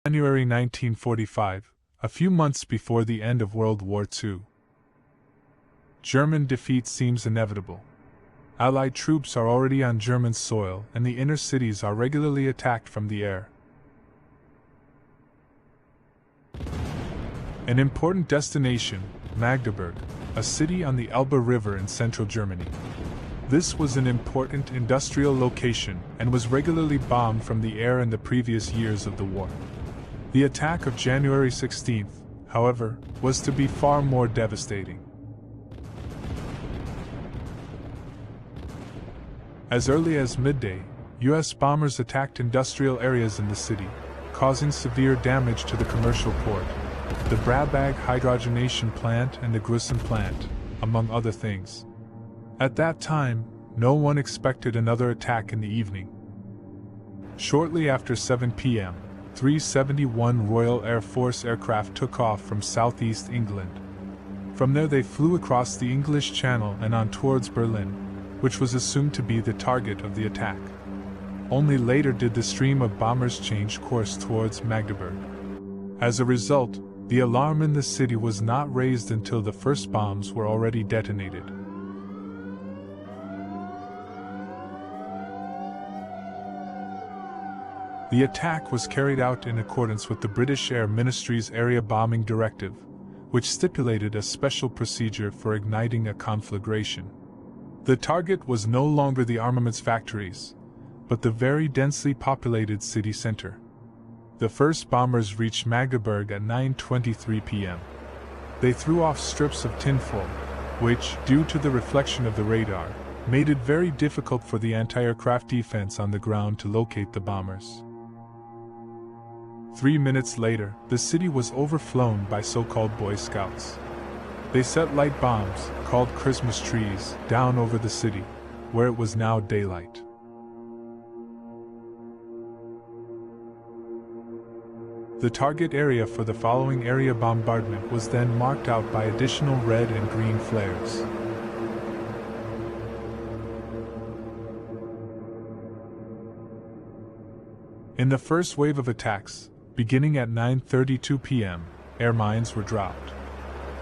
January 1945, a few months before the end of World War II. German defeat seems inevitable. Allied troops are already on German soil, and the inner cities are regularly attacked from the air. An important destination, Magdeburg, a city on the Elbe River in central Germany. This was an important industrial location and was regularly bombed from the air in the previous years of the war. The attack of January 16th, however, was to be far more devastating. As early as midday, U.S. bombers attacked industrial areas in the city, causing severe damage to the commercial port, the Brabag hydrogenation plant and the Gruson plant, among other things. At that time, no one expected another attack in the evening. Shortly after 7 p.m., 371 Royal Air Force aircraft took off from southeast England. From there they flew across the English Channel and on towards Berlin, which was assumed to be the target of the attack. Only later did the stream of bombers change course towards Magdeburg. As a result, the alarm in the city was not raised until the first bombs were already detonated. The attack was carried out in accordance with the British Air Ministry's Area Bombing Directive, which stipulated a special procedure for igniting a conflagration. The target was no longer the armaments factories, but the very densely populated city center. The first bombers reached Magdeburg at 9:23 p.m. They threw off strips of tinfoil, which, due to the reflection of the radar, made it very difficult for the anti-aircraft defense on the ground to locate the bombers. 3 minutes later, the city was overflown by so-called Boy Scouts. They set light bombs, called Christmas trees, down over the city, where it was now daylight. The target area for the following area bombardment was then marked out by additional red and green flares. In the first wave of attacks, beginning at 9:32 p.m., air mines were dropped.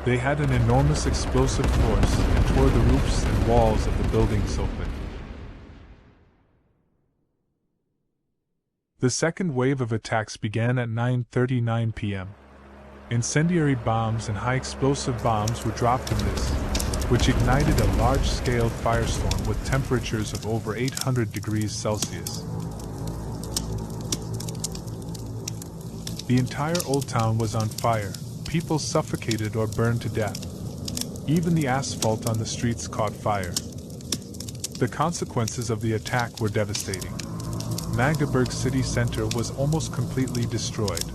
They had an enormous explosive force and tore the roofs and walls of the buildings open. The second wave of attacks began at 9:39 p.m. Incendiary bombs and high-explosive bombs were dropped in this, which ignited a large-scale firestorm with temperatures of over 800 degrees Celsius. The entire old town was on fire, people suffocated or burned to death. Even the asphalt on the streets caught fire. The consequences of the attack were devastating. Magdeburg city center was almost completely destroyed.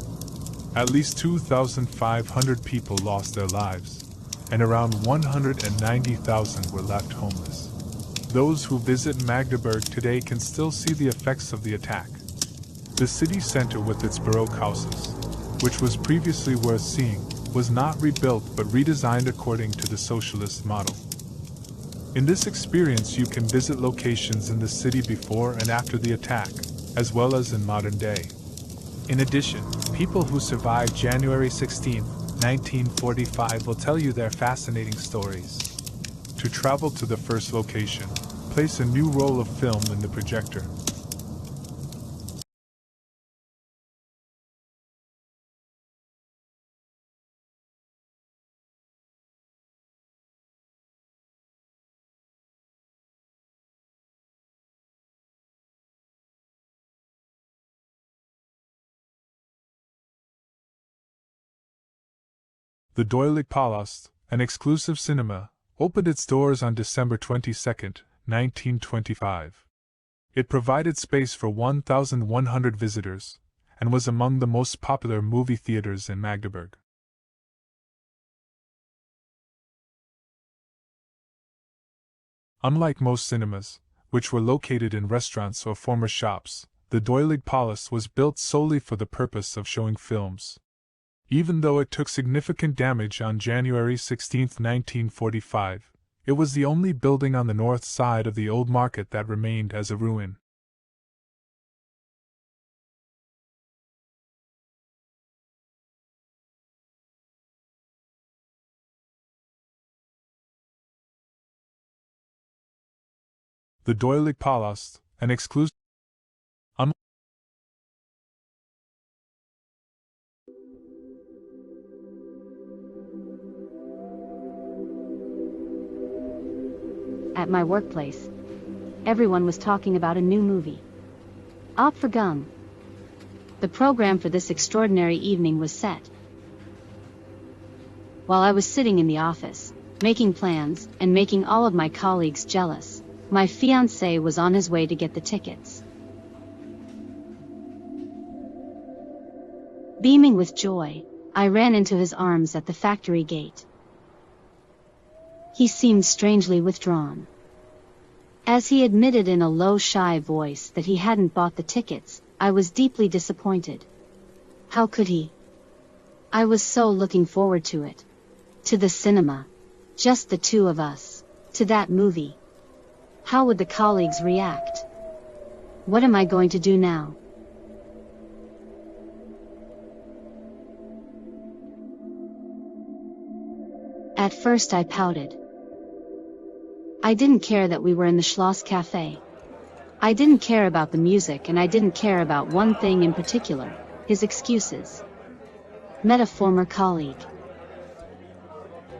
At least 2,500 people lost their lives, and around 190,000 were left homeless. Those who visit Magdeburg today can still see the effects of the attack. The city center with its Baroque houses, which was previously worth seeing, was not rebuilt but redesigned according to the socialist model. In this experience you can visit locations in the city before and after the attack, as well as in modern day. In addition, people who survived January 16, 1945 will tell you their fascinating stories. To travel to the first location, place a new roll of film in the projector. The Deutlich Palast, an exclusive cinema, opened its doors on December 22, 1925. It provided space for 1,100 visitors, and was among the most popular movie theaters in Magdeburg. Unlike most cinemas, which were located in restaurants or former shops, the Doelig Palace was built solely for the purpose of showing films. Even though it took significant damage on January 16, 1945, it was the only building on the north side of the old market that remained as a ruin. The Doelig Palace, an exclusive At my workplace, everyone was talking about a new movie. Op for Gum. The program for this extraordinary evening was set. While I was sitting in the office, making plans, and making all of my colleagues jealous, my fiancé was on his way to get the tickets. Beaming with joy, I ran into his arms at the factory gate. He seemed strangely withdrawn. As he admitted in a low, shy voice that he hadn't bought the tickets, I was deeply disappointed. How could he? I was so looking forward to it. To the cinema. Just the two of us. To that movie. How would the colleagues react? What am I going to do now? At first I pouted. I didn't care that we were in the Schloss Café. I didn't care about the music, and I didn't care about one thing in particular, his excuses. Met a former colleague.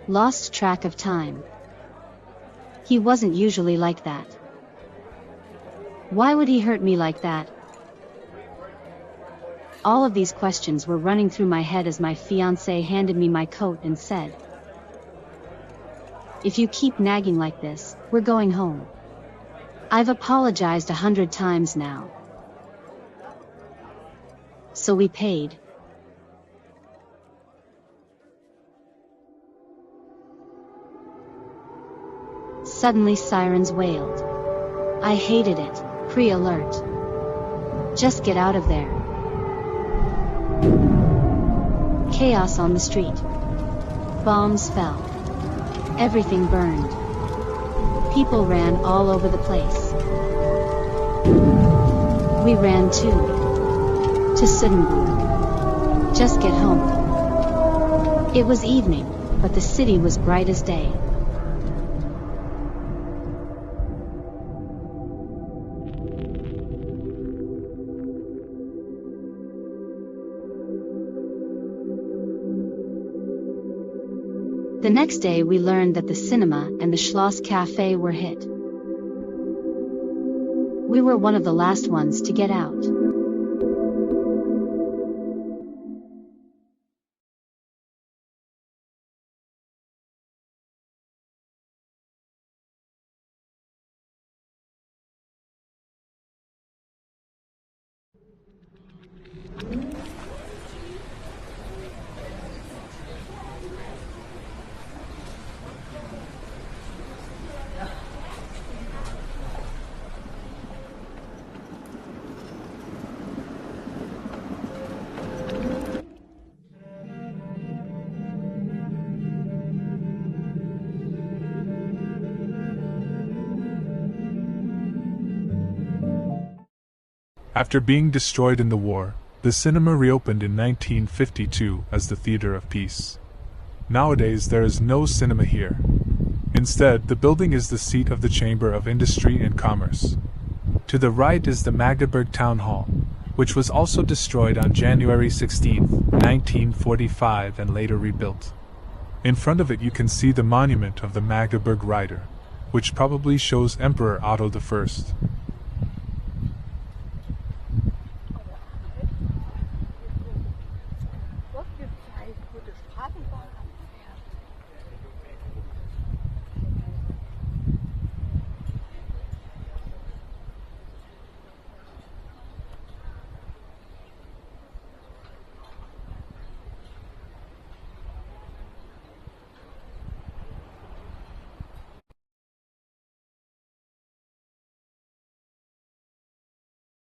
Lost track of time. He wasn't usually like that. Why would he hurt me like that? All of these questions were running through my head as my fiancé handed me my coat and said, "If you keep nagging like this, we're going home. I've apologized 100 times now." So we paid. Suddenly sirens wailed. I hated it. Pre-alert. Just get out of there. Chaos on the street. Bombs fell. Everything burned. People ran all over the place. We ran too. To Suddenburg. Just get home. It was evening, but the city was bright as day. The next day we learned that the cinema and the Schloss Café were hit. We were one of the last ones to get out. After being destroyed in the war, the cinema reopened in 1952 as the Theater of Peace. Nowadays there is no cinema here. Instead, the building is the seat of the Chamber of Industry and Commerce. To the right is the Magdeburg Town Hall, which was also destroyed on January 16, 1945 and later rebuilt. In front of it you can see the monument of the Magdeburg Rider, which probably shows Emperor Otto I.